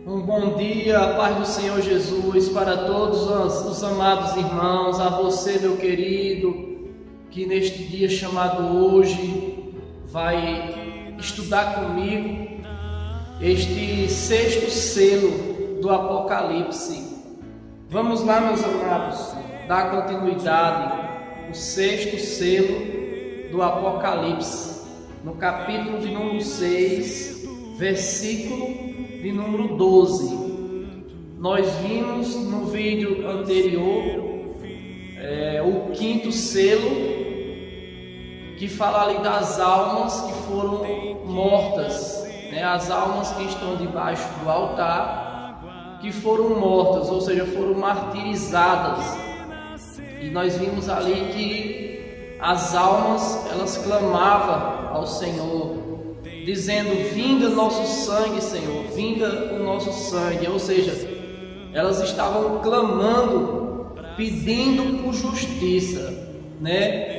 Um bom dia, a paz do Senhor Jesus para todos os amados irmãos, a você, meu querido, que neste dia chamado hoje vai estudar comigo este sexto selo do Apocalipse. Vamos lá, meus amados, dar continuidade ao sexto selo do Apocalipse, no capítulo de número 6, versículo de número 12. Nós vimos no vídeo anterior o quinto selo, que fala ali das almas que foram mortas, as almas que estão debaixo do altar, que foram mortas, ou seja, foram martirizadas. E nós vimos ali que as almas, elas clamavam ao Senhor, dizendo: vinga nosso sangue, Senhor, vinga o nosso sangue. Ou seja, elas estavam clamando, pedindo por justiça,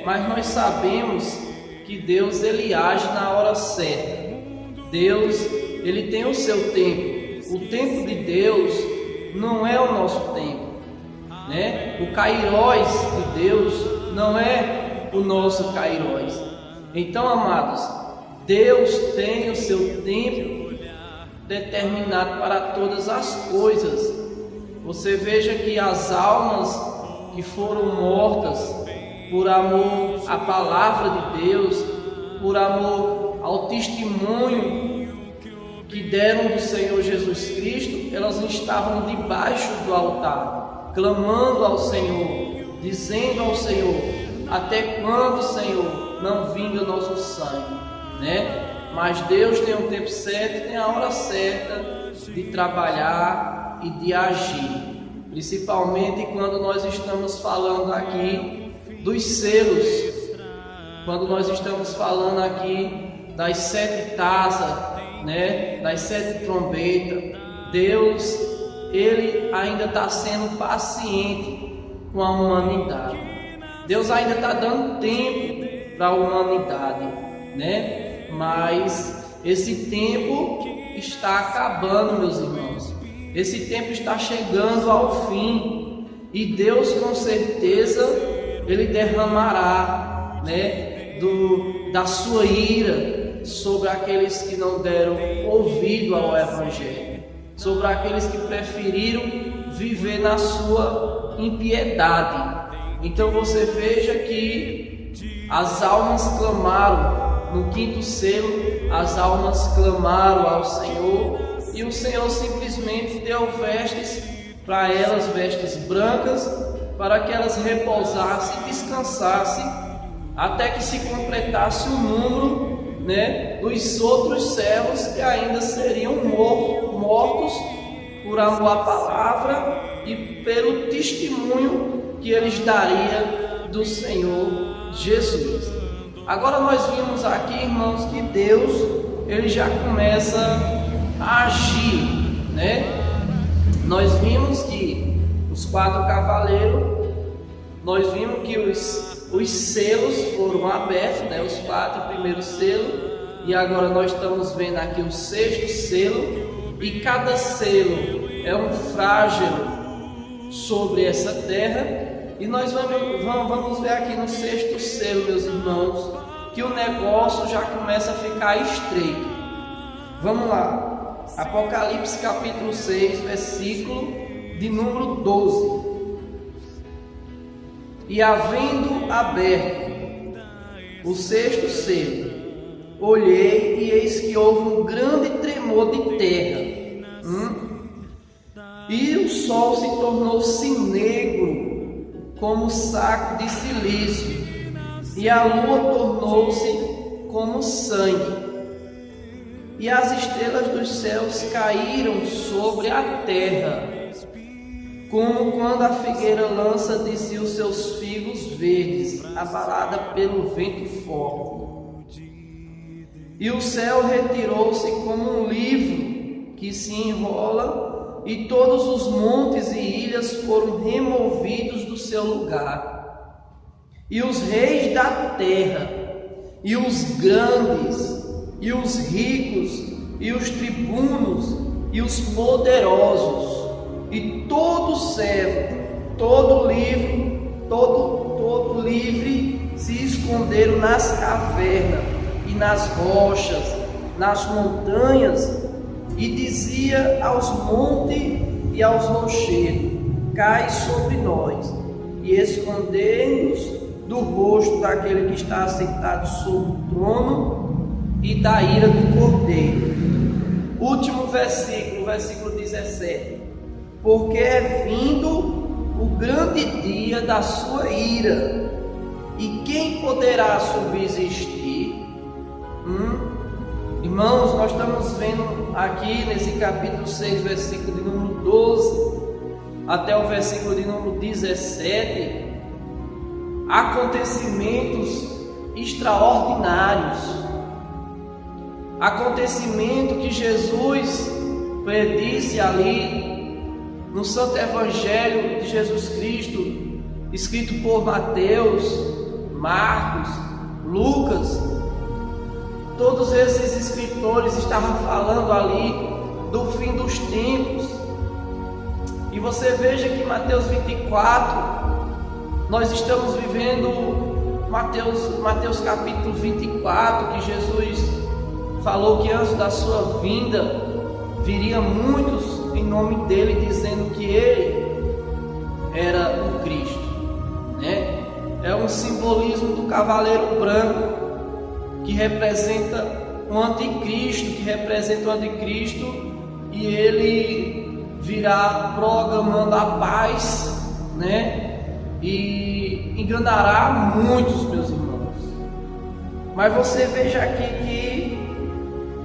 Mas nós sabemos que Deus, ele age na hora certa. Deus, ele tem o seu tempo. O tempo de Deus não é o nosso tempo, O kairós de Deus não é o nosso kairós. Então, amados, Deus tem o seu tempo determinado para todas as coisas. Você veja que as almas que foram mortas por amor à palavra de Deus, por amor ao testemunho que deram do Senhor Jesus Cristo, elas estavam debaixo do altar, clamando ao Senhor, dizendo ao Senhor: até quando, Senhor, não vinga nosso sangue? Mas Deus tem um tempo certo, tem a hora certa de trabalhar e de agir, principalmente quando nós estamos falando aqui dos selos, quando nós estamos falando aqui das 7 taças, das 7 trombetas. Deus, ele ainda está sendo paciente com a humanidade. Deus ainda está dando tempo para a humanidade, Mas esse tempo está acabando, meus irmãos. Esse tempo está chegando ao fim. E Deus, com certeza, ele derramará, da sua ira sobre aqueles que não deram ouvido ao Evangelho, sobre aqueles que preferiram viver na sua impiedade. Então você veja que as almas clamaram. No quinto selo, as almas clamaram ao Senhor, e o Senhor simplesmente deu vestes para elas, vestes brancas, para que elas repousassem e descansassem, até que se completasse o número, dos outros servos que ainda seriam mortos por amor à palavra e pelo testemunho que eles dariam do Senhor Jesus. Agora nós vimos aqui, irmãos, que Deus, ele já começa a agir, Nós vimos que os 4 cavaleiros, nós vimos que os selos foram abertos, os 4 primeiros selos, e agora nós estamos vendo aqui o 6º selo, e cada selo é um flagelo sobre essa terra. E nós vamos ver aqui no 6º selo, meus irmãos, que o negócio já começa a ficar estreito. Vamos lá, Apocalipse capítulo 6, versículo de número 12. E havendo aberto o 6º selo, olhei e eis que houve um grande tremor de terra, e o sol se tornou-se negro como saco de silício, e a lua tornou-se como sangue, e as estrelas dos céus caíram sobre a terra, como quando a figueira lança de si os seus figos verdes, abalada pelo vento forte. E o céu retirou-se como um livro que se enrola, e todos os montes e ilhas foram removidos do seu lugar. E os reis da terra, e os grandes, e os ricos, e os tribunos, e os poderosos, e todo servo, todo livre se esconderam nas cavernas e nas rochas, nas montanhas, e dizia aos montes e aos rochedos: cai sobre nós, e escondei-nos do rosto daquele que está sentado sobre o trono e da ira do Cordeiro. Último versículo, versículo 17: porque é vindo o grande dia da sua ira, e quem poderá subsistir? Irmãos, nós estamos vendo aqui nesse capítulo 6, versículo de número 12 até o versículo de número 17, acontecimentos extraordinários, acontecimento que Jesus predisse ali no Santo Evangelho de Jesus Cristo, escrito por Mateus, Marcos, Lucas. Todos esses escritores estavam falando ali do fim dos tempos. E você veja que Mateus 24, nós estamos vivendo Mateus capítulo 24, que Jesus falou que antes da sua vinda viria muitos em nome dele, dizendo que ele era o Cristo, né? É um simbolismo do cavaleiro branco, que representa o anticristo, e ele virá proclamando a paz, né? E enganará muitos, meus irmãos. Mas você veja aqui que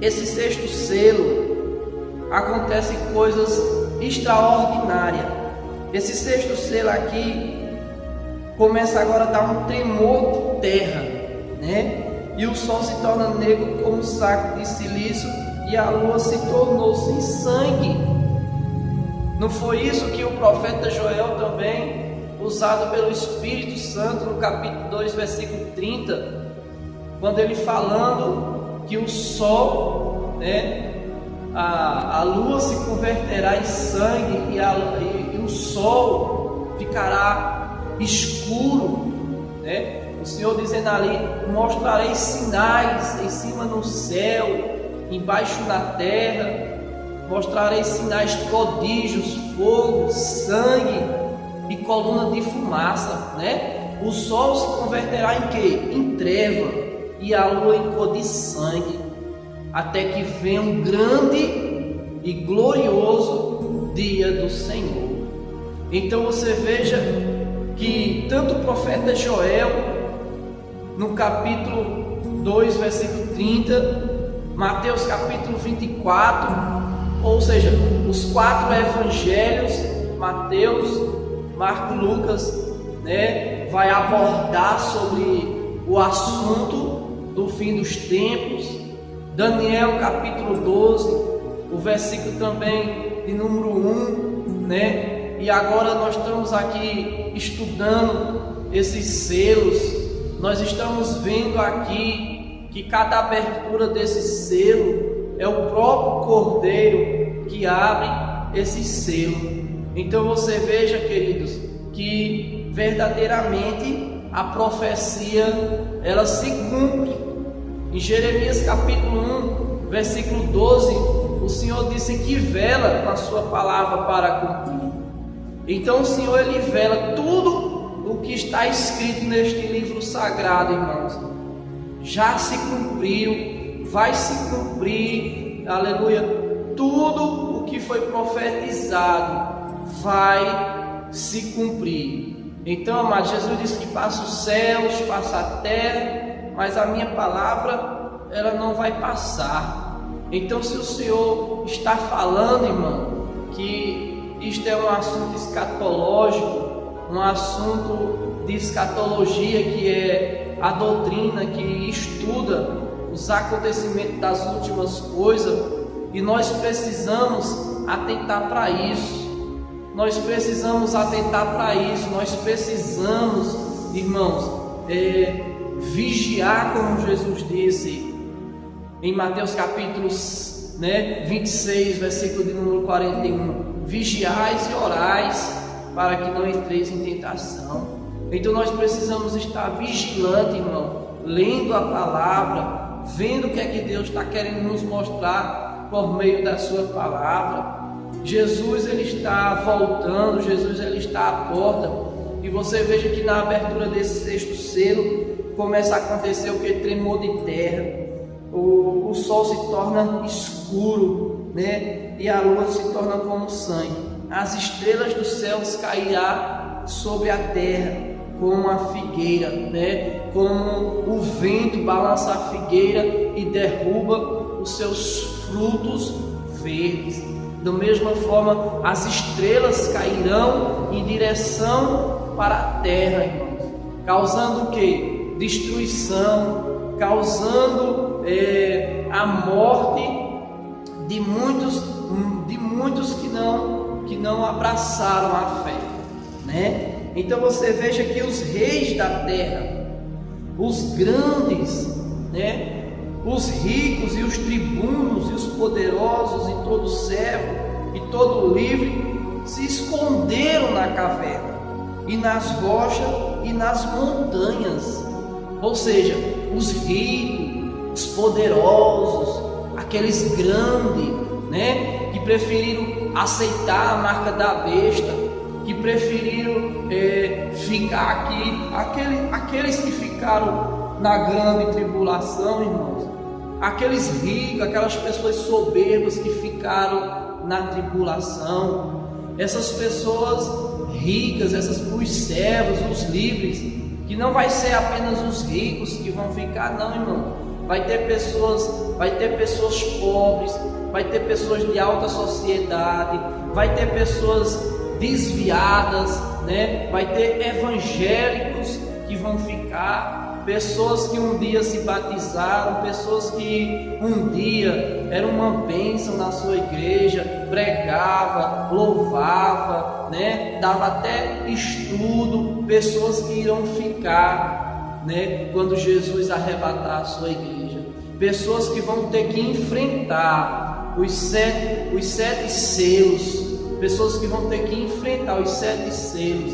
esse sexto selo acontece coisas extraordinárias. Esse sexto selo aqui começa agora a dar um tremor de terra, né? E o sol se torna negro como um saco de silício, e a lua se tornou sem sangue. Não foi isso que o profeta Joel também, usado pelo Espírito Santo, no capítulo 2, versículo 30, quando ele falando que o sol, né, a lua se converterá em sangue, e o sol ficará escuro, né? O Senhor dizendo ali: mostrarei sinais em cima no céu, embaixo na terra, mostrarei sinais, prodígios, fogo, sangue e coluna de fumaça, né? O sol se converterá em quê? Em treva, e a lua em cor de sangue, até que venha um grande e glorioso dia do Senhor. Então você veja que tanto o profeta Joel, no capítulo 2, versículo 30, Mateus capítulo 24, ou seja, os quatro evangelhos, Mateus, Marcos, Lucas, né, vai abordar sobre o assunto do fim dos tempos. Daniel capítulo 12, o versículo também de número 1, né? E agora nós estamos aqui estudando esses selos. Nós estamos vendo aqui que cada abertura desse selo é o próprio Cordeiro que abre esse selo. Então você veja, queridos, que verdadeiramente a profecia ela se cumpre. Em Jeremias capítulo 1, versículo 12, o Senhor disse que vela na sua palavra para cumprir. Então o Senhor, ele vela tudo o que está escrito neste livro sagrado, irmãos. Já se cumpriu, vai se cumprir, aleluia. Tudo o que foi profetizado vai se cumprir. Então, amado, Jesus disse que passa os céus, passa a terra, mas a minha palavra, ela não vai passar. Então, se o Senhor está falando, irmão, que isto é um assunto escatológico, um assunto de escatologia, que é a doutrina que estuda os acontecimentos das últimas coisas, e nós precisamos atentar para isso. Nós precisamos atentar para isso. Nós precisamos, irmãos, vigiar, como Jesus disse em Mateus capítulo né, 26, versículo de número 41, vigiais e orais para que não entreis em tentação. Então nós precisamos estar vigilantes, irmão, lendo a palavra, vendo o que é que Deus está querendo nos mostrar por meio da sua palavra. Jesus, ele está voltando, Jesus, ele está à porta, e você veja que na abertura desse sexto selo começa a acontecer o que? Tremor de terra, o sol se torna escuro, né? E a lua se torna como sangue, as estrelas dos céus cairão sobre a terra como a figueira, né? Como o vento balança a figueira e derruba os seus frutos verdes. Da mesma forma, as estrelas cairão em direção para a terra, irmãos, causando o que? Destruição, causando a morte de muitos que não abraçaram a fé, né? Então você veja que os reis da terra, os grandes, né? Os ricos e os tribunos e os poderosos e todo servo e todo livre se esconderam na caverna e nas rochas e nas montanhas. Ou seja, os ricos, os poderosos, aqueles grandes, né, que preferiram aceitar a marca da besta, que preferiram ficar aqui, aqueles que ficaram na grande tribulação, irmãos, aqueles ricos, aquelas pessoas soberbas que ficaram na tribulação, essas pessoas ricas, os servos, os livres, que não vai ser apenas os ricos que vão ficar, não, irmão. Vai ter pessoas pobres, vai ter pessoas de alta sociedade, vai ter pessoas desviadas, né? Vai ter evangélicos que vão ficar, pessoas que um dia se batizaram, pessoas que um dia era uma bênção na sua igreja, pregava, louvava, né? Dava até estudo, pessoas que irão ficar, né? Quando Jesus arrebatar a sua igreja, pessoas que vão ter que enfrentar os sete selos, pessoas que vão ter que enfrentar os 7 selos,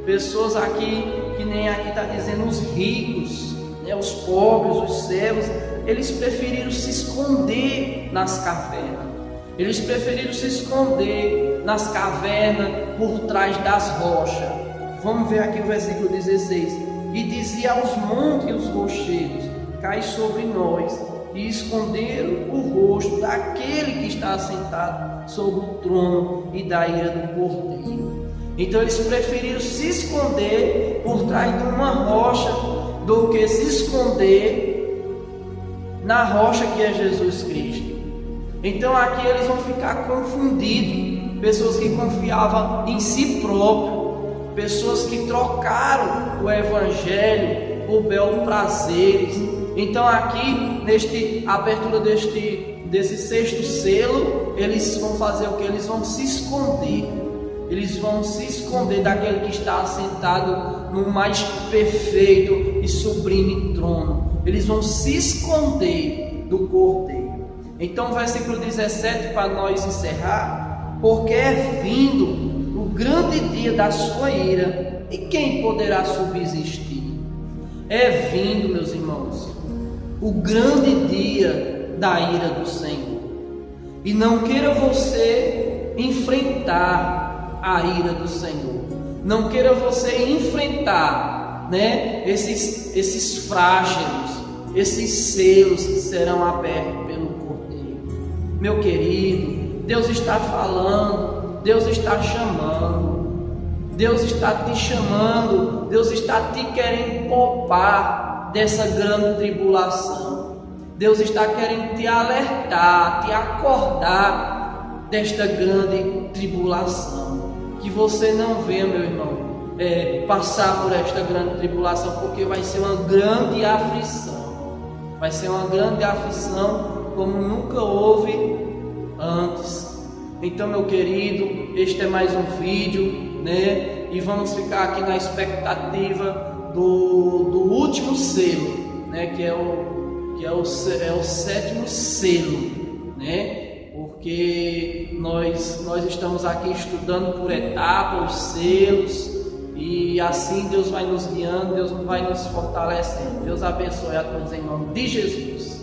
pessoas aqui, que nem aqui está dizendo, os ricos, né, os pobres, os servos, eles preferiram se esconder nas cavernas, eles preferiram se esconder nas cavernas, por trás das rochas. Vamos ver aqui o versículo 16, e dizia aos montes e aos rochedos, cai sobre nós, e esconderam o rosto daquele que está assentado sobre o trono e da ira do Cordeiro. Então eles preferiram se esconder por trás de uma rocha do que se esconder na rocha que é Jesus Cristo. Então aqui eles vão ficar confundidos, pessoas que confiavam em si próprio, pessoas que trocaram o evangelho por bel prazeres. Então aqui, nesta abertura desse sexto selo, eles vão fazer o que? Eles vão se esconder. Eles vão se esconder daquele que está assentado no mais perfeito e sublime trono. Eles vão se esconder do Cordeiro. Então, versículo 17, para nós encerrar: porque é vindo o grande dia da sua ira, e quem poderá subsistir? É vindo, meus irmãos, o grande dia da ira do Senhor. E não queira você enfrentar a ira do Senhor. Não queira você enfrentar, né, esses flagelos, esses selos que serão abertos pelo Cordeiro. Meu querido, Deus está falando, Deus está chamando, Deus está te chamando, Deus está te querendo poupar dessa grande tribulação. Deus está querendo te alertar, te acordar desta grande tribulação. Que você não venha, meu irmão, passar por esta grande tribulação, porque vai ser uma grande aflição. Vai ser uma grande aflição como nunca houve antes. Então, meu querido, este é mais um vídeo, né? E vamos ficar aqui na expectativa do último selo, né? Que é o sétimo selo, né? Porque nós estamos aqui estudando por etapas, os selos, e assim Deus vai nos guiando, Deus vai nos fortalecendo. Deus abençoe a todos em nome de Jesus.